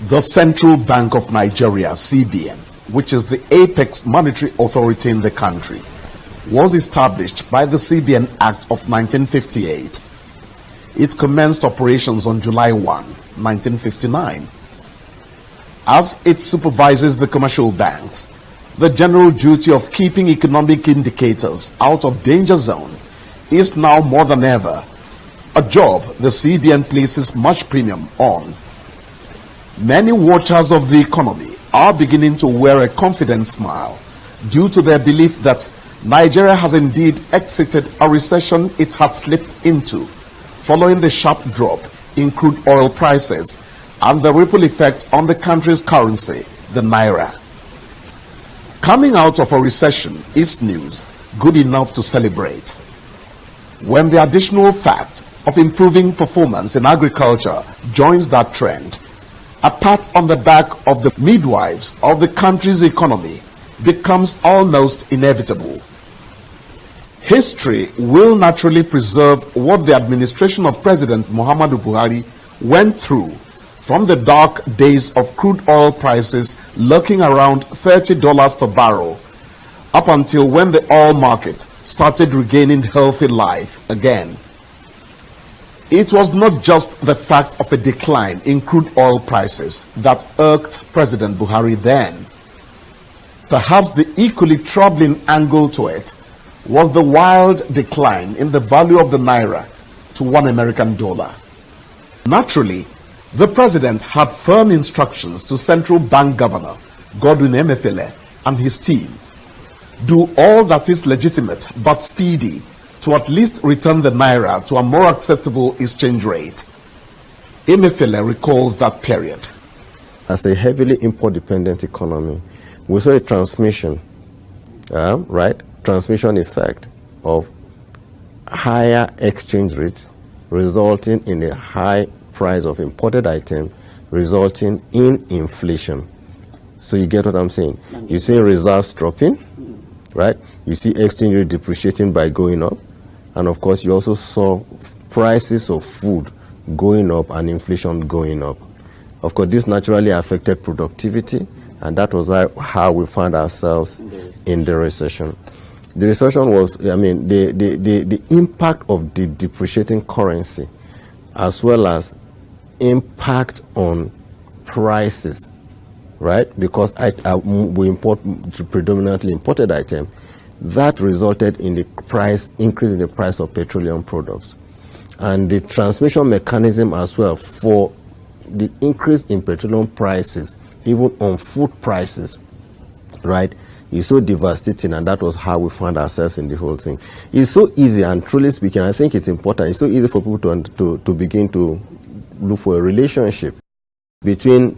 The Central Bank of Nigeria, CBN, which is the apex monetary authority in the country, was established by the CBN Act of 1958. It commenced operations on July 1, 1959. As it supervises the commercial banks, the general duty of keeping economic indicators out of danger zone is now more than ever a job the CBN places much premium on. Many watchers of the economy are beginning to wear a confident smile due to their belief that Nigeria has indeed exited a recession it had slipped into following the sharp drop in crude oil prices and the ripple effect on the country's currency, the naira. Coming out of a recession is news good enough to celebrate. When the additional fact of improving performance in agriculture joins that trend, a pat on the back of the midwives of the country's economy becomes almost inevitable. History will naturally preserve what the administration of President Muhammadu Buhari went through from the dark days of crude oil prices lurking around $30 per barrel up until when the oil market started regaining healthy life again. It was not just the fact of a decline in crude oil prices that irked President Buhari then. Perhaps the equally troubling angle to it was the wild decline in the value of the naira to $1 Naturally, the president had firm instructions to Central Bank Governor Godwin Emefiele and his team. Do all that is legitimate but speedy to at least return the naira to a more acceptable exchange rate. Emefiele recalls that period. As a heavily import-dependent economy, we saw a transmission effect of higher exchange rates resulting in a high price of imported items, resulting in inflation. So you get what I'm saying? You see reserves dropping, right? You see exchange rate depreciating by going up. And of course, you also saw prices of food going up and inflation going up. Of course, this naturally affected productivity, and that was how we found ourselves in the recession. The recession was, the impact of the depreciating currency, as well as impact on prices, right? Because we import predominantly imported items. That resulted in the increase in the price of petroleum products. And the transmission mechanism as well for the increase in petroleum prices, even on food prices, right, is so devastating, and that was how we found ourselves in the whole thing. It's so easy, and truly speaking, I think it's important, it's so easy for people to begin to look for a relationship between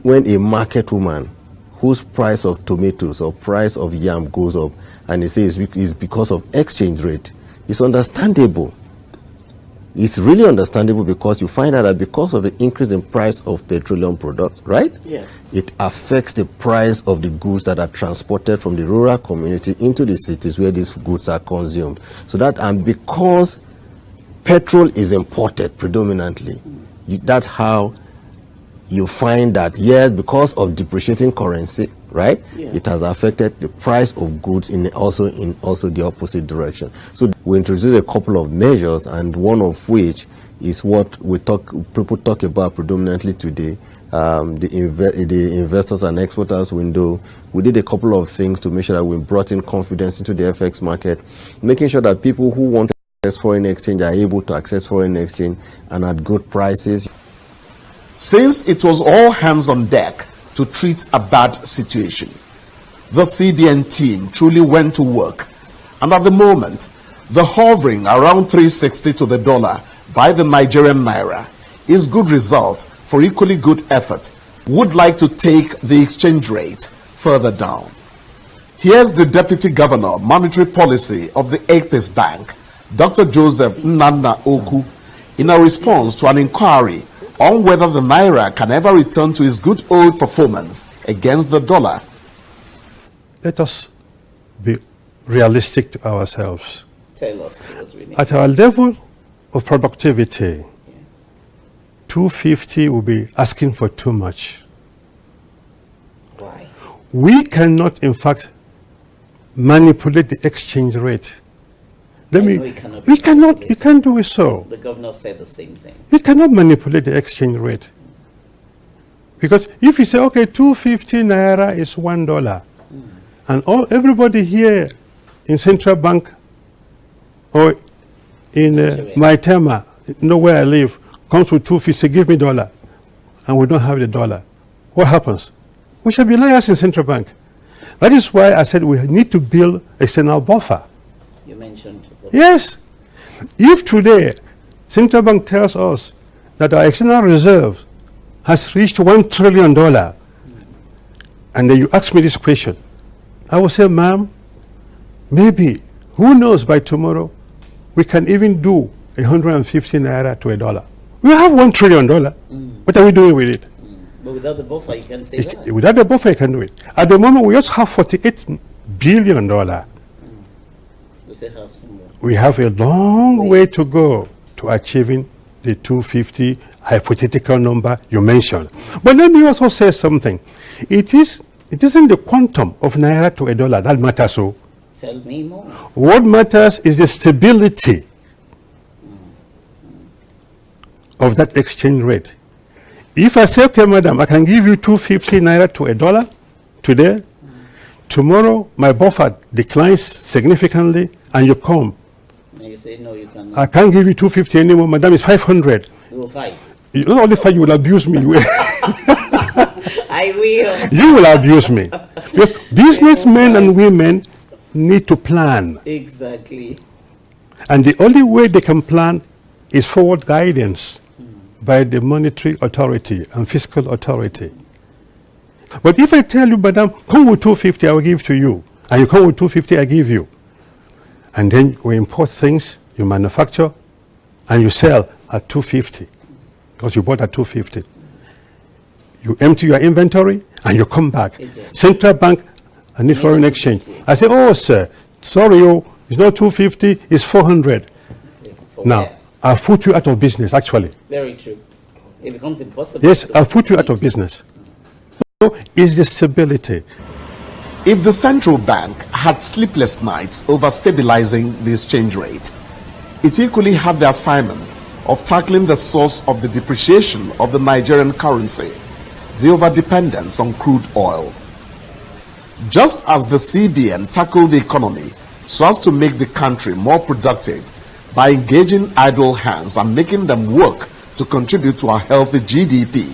when a market woman whose price of tomatoes or price of yam goes up, and they say it's because of exchange rate. It's understandable. It's really understandable, because you find out that because of the increase in price of petroleum products, right? Yeah. It affects the price of the goods that are transported from the rural community into the cities where these goods are consumed. So that, and because petrol is imported predominantly, that's how you find that, yes, because of depreciating currency, right? Yeah. It has affected the price of goods in also the opposite direction. So we introduced a couple of measures, and one of which is what people talk about predominantly today, the investors and exporters window. We did a couple of things to make sure that we brought in confidence into the FX market, making sure that people who want to access foreign exchange are able to access foreign exchange and at good prices. Since it was all hands on deck to treat a bad situation, the CBN team truly went to work, and at the moment, the hovering around 360 to the dollar by the Nigerian naira is good result for equally good effort. Would like to take the exchange rate further down. Here's the Deputy Governor, Monetary Policy of the Apex Bank, Dr. Joseph Nnanna Oku, in a response to an inquiry on whether the naira can ever return to its good old performance against the dollar. Let us be realistic to ourselves. Tell us what we need. At our level of productivity, 250 will be asking for too much. Why? We cannot, in fact, manipulate the exchange rate. You can't do it so. The governor said the same thing. You cannot manipulate the exchange rate. Because if you say, okay, 250 naira is $1, and everybody here in Central Bank or in Maitama, where I live, comes with 250, say, give me $1, and we don't have the dollar, what happens? We shall be liars in Central Bank. That is why I said we need to build external buffer. You mentioned. Yes. If today Central Bank tells us that our external reserve has reached $1 trillion, and then you ask me this question, I will say, ma'am, maybe, who knows, by tomorrow, we can even do 150 naira to $1. We have $1 trillion. What are we doing with it? But without the buffer, you can't say that. Without the buffer, you can do it. At the moment, we just have $48 billion. We still have some more. We have a long way to go to achieving the 250 hypothetical number you mentioned. But let me also say something. It isn't the quantum of naira to $1 that matters. So tell me more. what matters is the stability of that exchange rate. If I say, okay, madam, I can give you 250 naira to $1 today, tomorrow my buffer declines significantly, and you come. And you say, no, you cannot. I can't give you 250 anymore, madam, it's 500. We will fight. You not only fight, you will abuse me. I will. You will abuse me. Because businessmen and women need to plan. Exactly. And the only way they can plan is forward guidance by the monetary authority and fiscal authority. But if I tell you, madam, come with 250, I will give to you. And you come with 250, I give you. And then we import things, you manufacture, and you sell at 250. Because you bought at 250. You empty your inventory, and you come back. Central Bank, I need foreign exchange. I say, oh, sir, sorry, it's not 250, it's 400. Now, I'll put you out of business, actually. Very true. It becomes impossible. Yes, I'll put you out of business. So, is the stability. If the central bank had sleepless nights over stabilizing the exchange rate, it equally had the assignment of tackling the source of the depreciation of the Nigerian currency, the overdependence on crude oil. Just as the CBN tackled the economy so as to make the country more productive by engaging idle hands and making them work to contribute to a healthy GDP,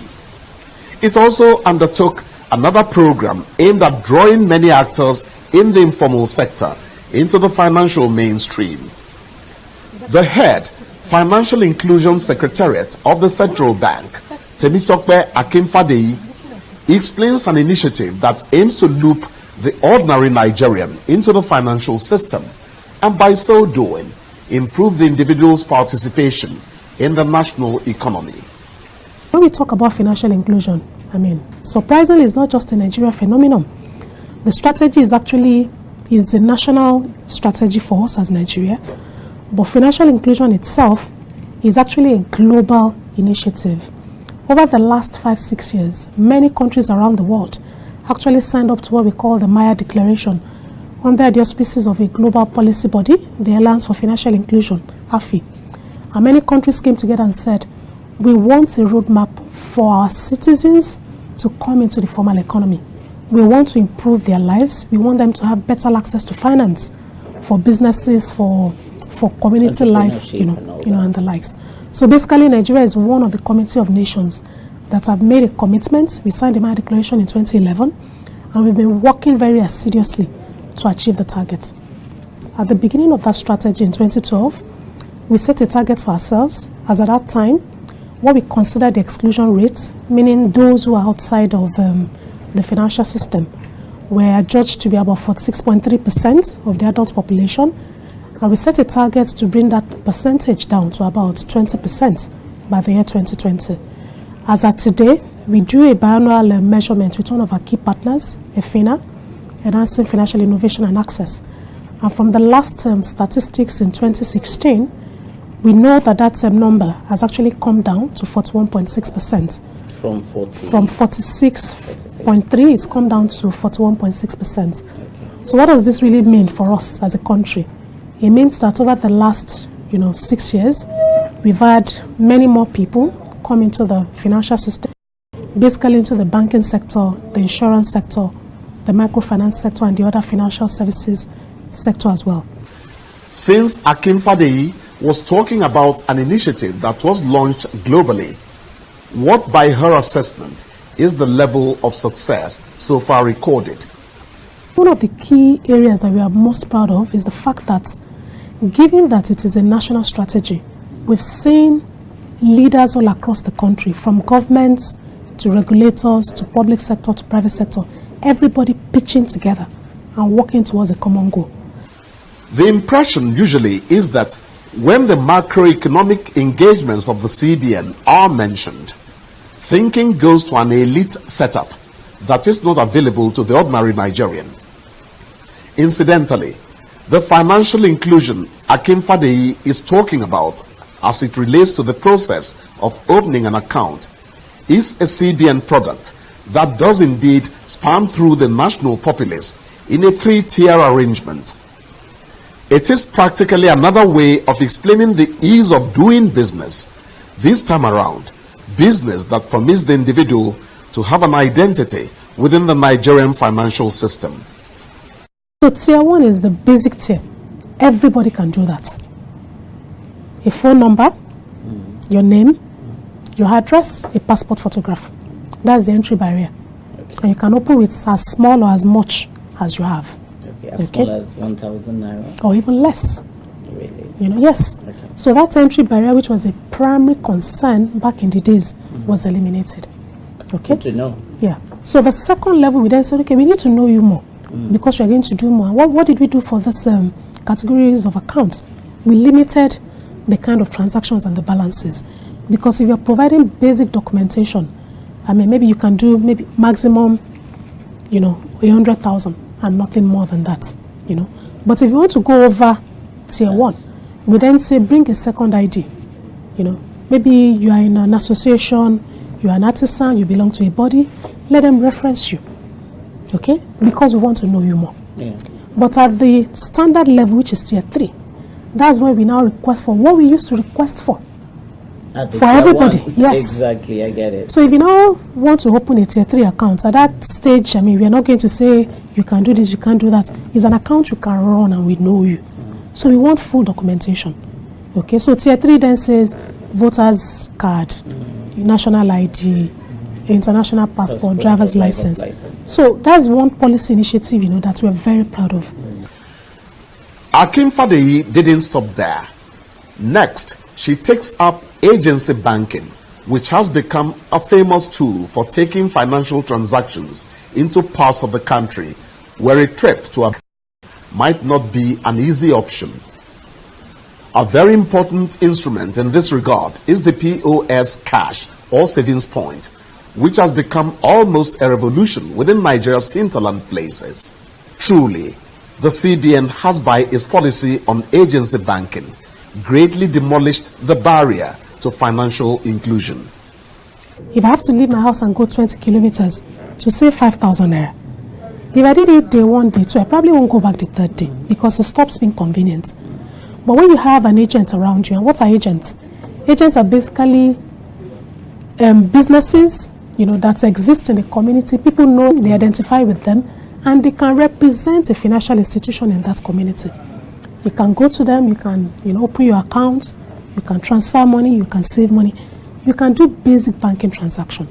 it also undertook another program aimed at drawing many actors in the informal sector into the financial mainstream. The head, Financial Inclusion Secretariat of the Central Bank, Temitope Akinfadeyi, explains an initiative that aims to loop the ordinary Nigerian into the financial system, and by so doing, improve the individual's participation in the national economy. When we talk about financial inclusion, surprisingly, it's not just a Nigeria phenomenon. The strategy is the national strategy for us as Nigeria, but financial inclusion itself is actually a global initiative. Over the last 5-6 years, many countries around the world actually signed up to what we call the Maya Declaration under the auspices of a global policy body, the Alliance for Financial Inclusion, AFI. And many countries came together and said, we want a roadmap for our citizens to come into the formal economy. We want to improve their lives. We want them to have better access to finance for businesses, for community life, and the likes. So basically, Nigeria is one of the community of nations that have made a commitment. We signed the Maya Declaration in 2011, and we've been working very assiduously to achieve the target. At the beginning of that strategy in 2012, we set a target for ourselves, as at that time, what we consider the exclusion rate, meaning those who are outside of the financial system, were judged to be about 46.3% of the adult population, and we set a target to bring that percentage down to about 20% by the year 2020. As at today, we do a biannual measurement with one of our key partners, EFINA, Enhancing Financial Innovation and Access. And from the last statistics in 2016, We know that that number has actually come down to 41.6%. From 40. From 46.3, it's come down to 41.6%. Okay. So what does this really mean for us as a country? It means that over the last 6 years, we've had many more people come into the financial system, basically into the banking sector, the insurance sector, the microfinance sector, and the other financial services sector as well. Since Akinfadeyi was talking about an initiative that was launched globally, what by her assessment is the level of success so far recorded? One of the key areas that we are most proud of is the fact that, given that it is a national strategy, we've seen leaders all across the country, from governments to regulators to public sector to private sector, everybody pitching together and working towards a common goal. The impression usually is that when the macroeconomic engagements of the CBN are mentioned, thinking goes to an elite setup that is not available to the ordinary Nigerian. Incidentally, the financial inclusion Akinfadeyi is talking about as it relates to the process of opening an account is a CBN product that does indeed span through the national populace in a 3-tier arrangement. It is practically another way of explaining the ease of doing business, this time around, business that permits the individual to have an identity within the Nigerian financial system. So tier 1 is the basic tier. Everybody can do that. A phone number, your name, your address, a passport photograph. That's the entry barrier. Okay. And you can open with as small or as much as you have. Okay, as small as 1,000 naira. Or even less. Really? Yes. Okay. So that entry barrier, which was a primary concern back in the days, was eliminated. Okay? Good to know. Yeah. So the second level, we then said, okay, we need to know you more because you're going to do more. What did we do for this categories of accounts? We limited the kind of transactions and the balances, because if you're providing basic documentation, maybe you can do maybe maximum, 100,000 and nothing more than that, But if you want to go over tier 1, we then say bring a second ID. Maybe you are in an association, you are an artisan, you belong to a body, let them reference you, okay? Because we want to know you more. Yeah. But at the standard level, which is tier 3, that's where we now request for what we used to request for everybody. 1. Yes. Exactly, I get it. So if you now want to open a tier 3 account, at that stage, we are not going to say you can do this, you can't do that. It's an account you can run and we know you. So we want full documentation. Okay, so tier 3 then says voter's card, national ID, international passport, driver's license. So that's one policy initiative, that we're very proud of. Akinfadeyi didn't stop there. Next, she takes up agency banking, which has become a famous tool for taking financial transactions into parts of the country where a trip to a might not be an easy option. A very important instrument in this regard is the POS cash or savings point, which has become almost a revolution within Nigeria's hinterland places. Truly, the CBN has, by its policy on agency banking, greatly demolished the barrier to financial inclusion. If I have to leave my house and go 20 kilometers to save 5,000 naira, if I did it day 1, day 2, I probably won't go back the 3rd day because it stops being convenient. But when you have an agent around you, and what are agents? Agents are basically businesses, that exist in the community. People know, they identify with them, and they can represent a financial institution in that community. You can go to them, you can open your account, you can transfer money, you can save money, you can do basic banking transaction.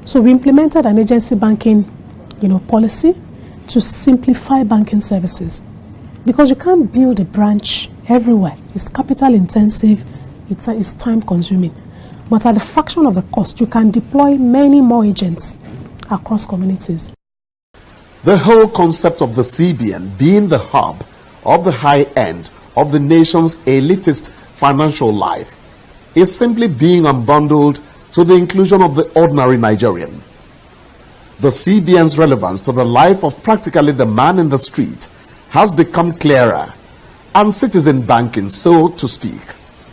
So we implemented an agency banking policy to simplify banking services, because you can't build a branch everywhere. It's capital intensive, it's time consuming. But at the fraction of the cost, you can deploy many more agents across communities. The whole concept of the CBN being the hub of the high end of the nation's elitist financial life is simply being unbundled to the inclusion of the ordinary Nigerian. The CBN's relevance to the life of practically the man in the street has become clearer, and citizen banking, so to speak,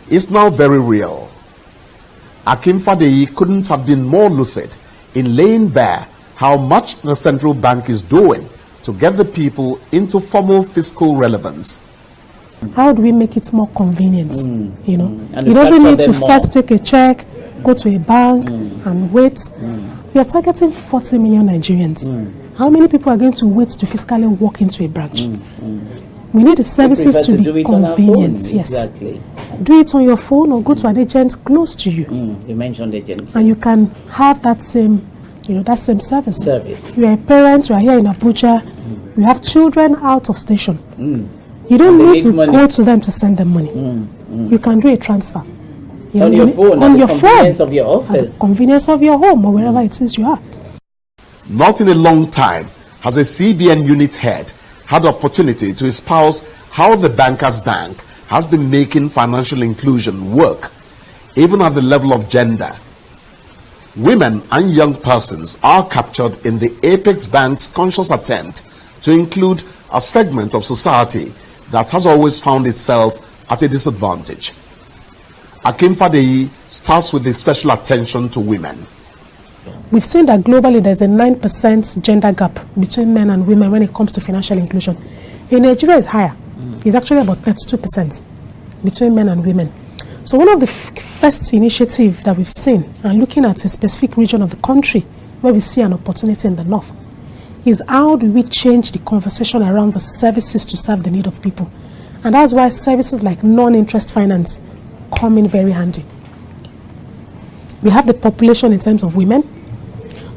is now very real. Akinfadeyi couldn't have been more lucid in laying bare how much the central bank is doing to get the people into formal fiscal relevance. How do we make it more convenient? You know, And it doesn't need to more. first take a check, go to a bank and wait. We are targeting 40 million Nigerians. How many people are going to wait to physically walk into a branch? We need the services to do be it on our convenient. phone. Yes. Exactly. Do it on your phone or go to an agent close to you. You mentioned agents. And you can have that same, that same service. Service. You are a parent, you are here in Abuja, you have children out of station. You don't And they need to need money. go to them to send them money. You can do a transfer. On your phone, on at your the convenience phone, of your at office. the convenience of your home or wherever it is you are. Not in a long time has a CBN unit head had the opportunity to espouse how the Bankers Bank has been making financial inclusion work, even at the level of gender. Women and young persons are captured in the Apex Bank's conscious attempt to include a segment of society that has always found itself at a disadvantage. Akinfadeyi starts with the special attention to women. We've seen that globally there's a 9% gender gap between men and women when it comes to financial inclusion. In Nigeria, it's higher. It's actually about 32% between men and women. So one of the first initiatives that we've seen, and looking at a specific region of the country where we see an opportunity in the north, is how do we change the conversation around the services to serve the need of people. And that's why services like non-interest finance come in very handy. We have the population in terms of women,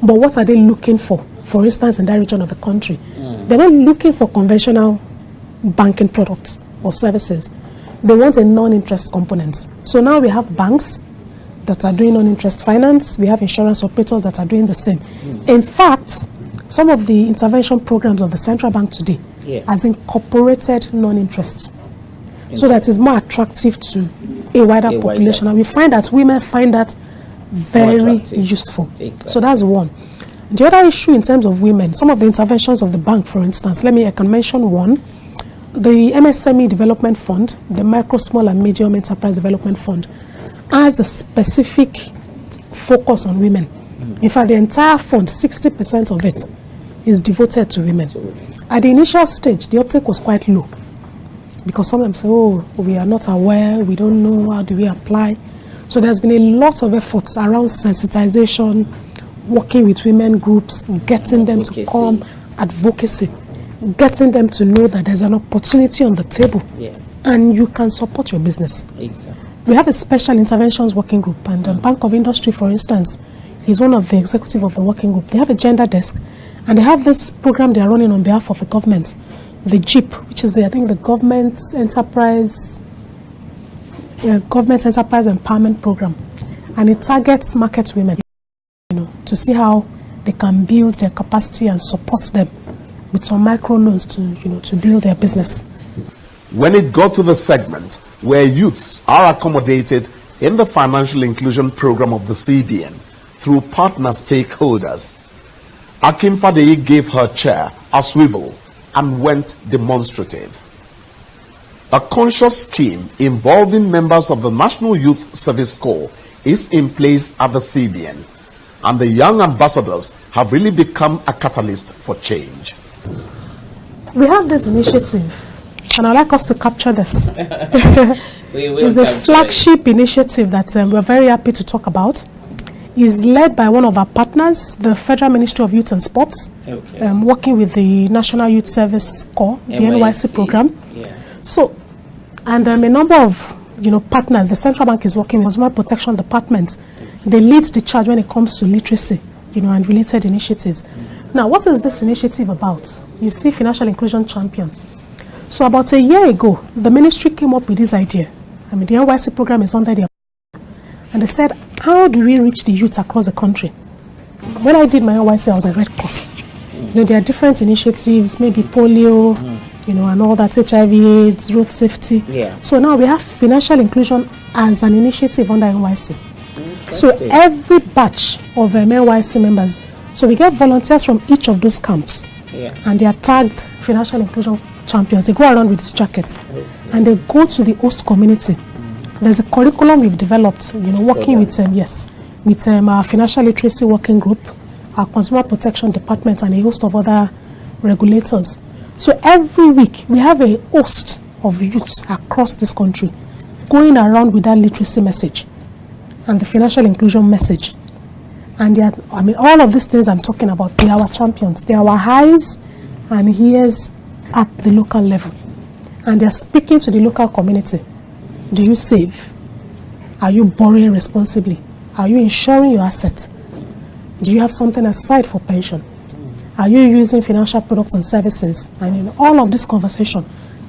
but what are they looking for? For instance, in that region of the country, they're not looking for conventional banking products or services. They want a non-interest component. So now we have banks that are doing non-interest finance. We have insurance operators that are doing the same. In fact, some of the intervention programs of the central bank today has incorporated non-interest, so that it's more attractive to a wider population. And we find that women find that very useful. Exactly. So that's one. The other issue in terms of women, some of the interventions of the bank, for instance, I can mention one. The MSME Development Fund, the Micro, Small and Medium Enterprise Development Fund, has a specific focus on women. In fact, the entire fund, 60% of it, is devoted to women. At the initial stage, the uptake was quite low, because some of them say, oh, we are not aware, we don't know, how do we apply? So there's been a lot of efforts around sensitization, working with women groups, getting them to come, advocacy, getting them to know that there's an opportunity on the table and you can support your business. Exactly. We have a special interventions working group, and the Bank of Industry, for instance, is one of the executive of the working group. They have a gender desk, and they have this program they are running on behalf of the government, the GEEP, which is I think the Government Enterprise Empowerment Program, and it targets market women, to see how they can build their capacity and support them with some micro loans to build their business. When it got to the segment where youths are accommodated in the financial inclusion program of the CBN through partner stakeholders, Akinfadeyi gave her chair a swivel and went demonstrative. A conscious scheme involving members of the National Youth Service Corps is in place at the CBN, and the young ambassadors have really become a catalyst for change. We have this initiative, and I'd like us to capture this. It's a flagship initiative that we're very happy to talk about. It's led by one of our partners, the Federal Ministry of Youth and Sports, working with the National Youth Service Corps, the NYC program. So, and a number of partners. The Central Bank is working with the Consumer Protection Department. They lead the charge when it comes to literacy, and related initiatives. Now, what is this initiative about? You see, Financial Inclusion Champion. So about a year ago, the ministry came up with this idea. The NYC program is under their, and they said, how do we reach the youth across the country? When I did my NYC, I was at Red Cross. There are different initiatives, maybe polio, and all that, HIV, AIDS, road safety. So now we have financial inclusion as an initiative under NYC. So every batch of NYC members, so we get volunteers from each of those camps, and they are tagged financial inclusion champions. They go around with these jackets, and they go to the host community There's a curriculum we've developed, working with our financial literacy working group, our consumer protection department, and a host of other regulators. So every week we have a host of youths across this country going around with that literacy message and the financial inclusion message. And all of these things I'm talking about, they are our champions. They are our eyes and ears at the local level. And they're speaking to the local community. Do you save? Are you borrowing responsibly? Are you insuring your assets? Do you have something aside for pension? Are you using financial products and services? And in all of this conversation,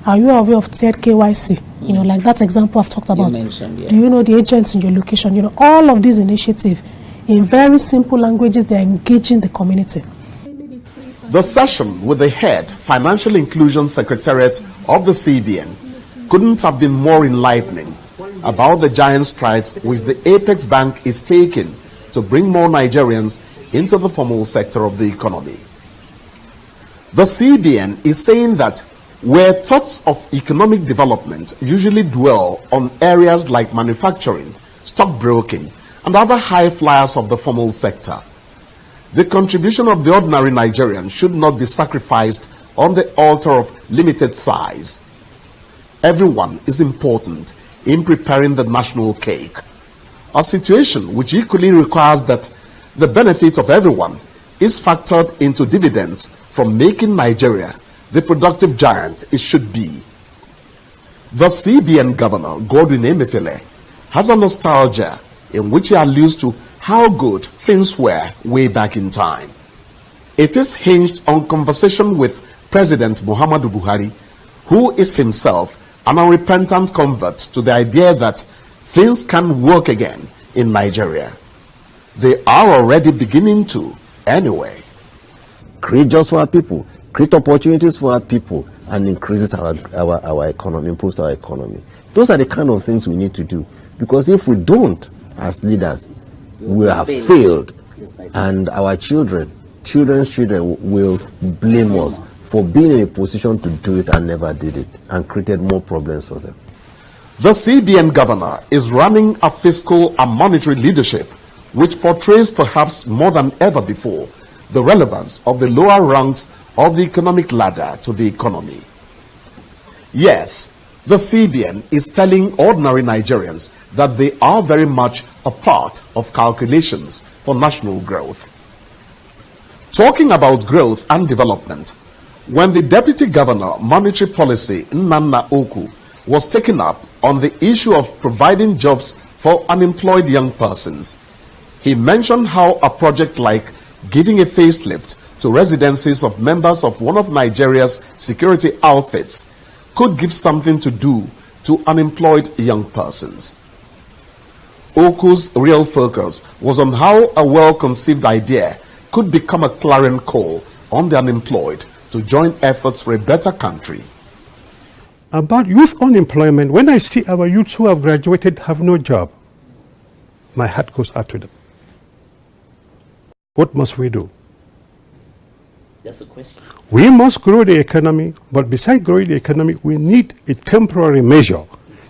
are you aware of tiered KYC? Like that example I've talked about. You mentioned, yeah. Do you know the agents in your location? All of these initiatives, in very simple languages, they're engaging the community. The session with the head Financial Inclusion Secretariat of the CBN couldn't have been more enlightening about the giant strides which the Apex Bank is taking to bring more Nigerians into the formal sector of the economy. The CBN is saying that where thoughts of economic development usually dwell on areas like manufacturing, stockbroking, and other high flyers of the formal sector, the contribution of the ordinary Nigerian should not be sacrificed on the altar of limited size. Everyone is important in preparing the national cake, a situation which equally requires that the benefit of everyone is factored into dividends from making Nigeria the productive giant it should be. The CBN Governor, Godwin Emefiele, has a nostalgia in which he alludes to how good things were way back in time. It is hinged on conversation with President Muhammadu Buhari, who is himself an unrepentant convert to the idea that things can work again in Nigeria. They are already beginning to, anyway. Create jobs for our people, create opportunities for our people, and increases our economy, improves our economy. Those are the kind of things we need to do. Because if we don't, as leaders, we have failed. And our children's children will blame us for being in a position to do it and never did it, and created more problems for them. The CBN governor is running a fiscal and monetary leadership which portrays perhaps more than ever before the relevance of the lower rungs of the economic ladder to the economy. Yes, the CBN is telling ordinary Nigerians that they are very much a part of calculations for national growth. Talking about growth and development, when the Deputy Governor Monetary Policy Nnanna Oku was taken up on the issue of providing jobs for unemployed young persons, he mentioned how a project like giving a facelift to residences of members of one of Nigeria's security outfits could give something to do to unemployed young persons. Oku's real focus was on how a well-conceived idea could become a clarion call on the unemployed to join efforts for a better country. About youth unemployment, when I see our youths who have graduated have no job, my heart goes out to them. What must we do? That's a question. We must grow the economy, but besides growing the economy, we need a temporary measure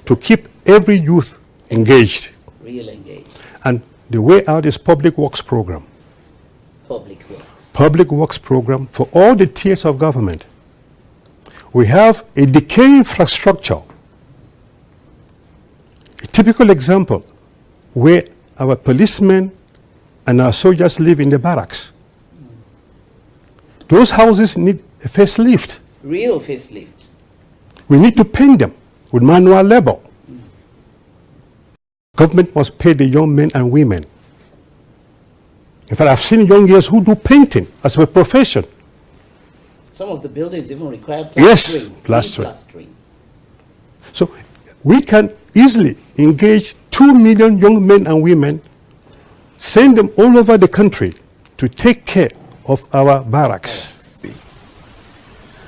to keep every youth engaged. Real engaged. And the way out is public works program. Public works. Public works program for all the tiers of government. We have a decaying infrastructure. A typical example where our policemen and our soldiers live in the barracks. Those houses need a facelift. Real facelift. We need to paint them with manual labor. Government must pay the young men and women. In fact, I've seen young girls who do painting as a profession. Some of the buildings even require plastering. Yes, plastering. Plastering. So we can easily engage 2 million young men and women, send them all over the country to take care of our barracks.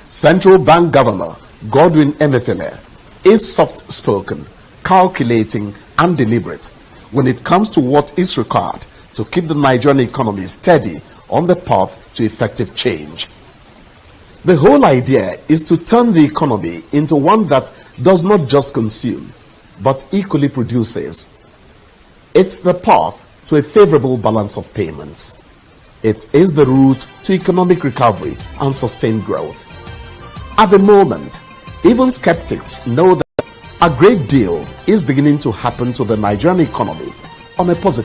Central Bank Governor Godwin Emefiele is soft-spoken, calculating, and deliberate when it comes to what is required to keep the Nigerian economy steady on the path to effective change. The whole idea is to turn the economy into one that does not just consume, but equally produces. It's the path to a favorable balance of payments. It is the route to economic recovery and sustained growth. At the moment, even skeptics know that a great deal is beginning to happen to the Nigerian economy on a positive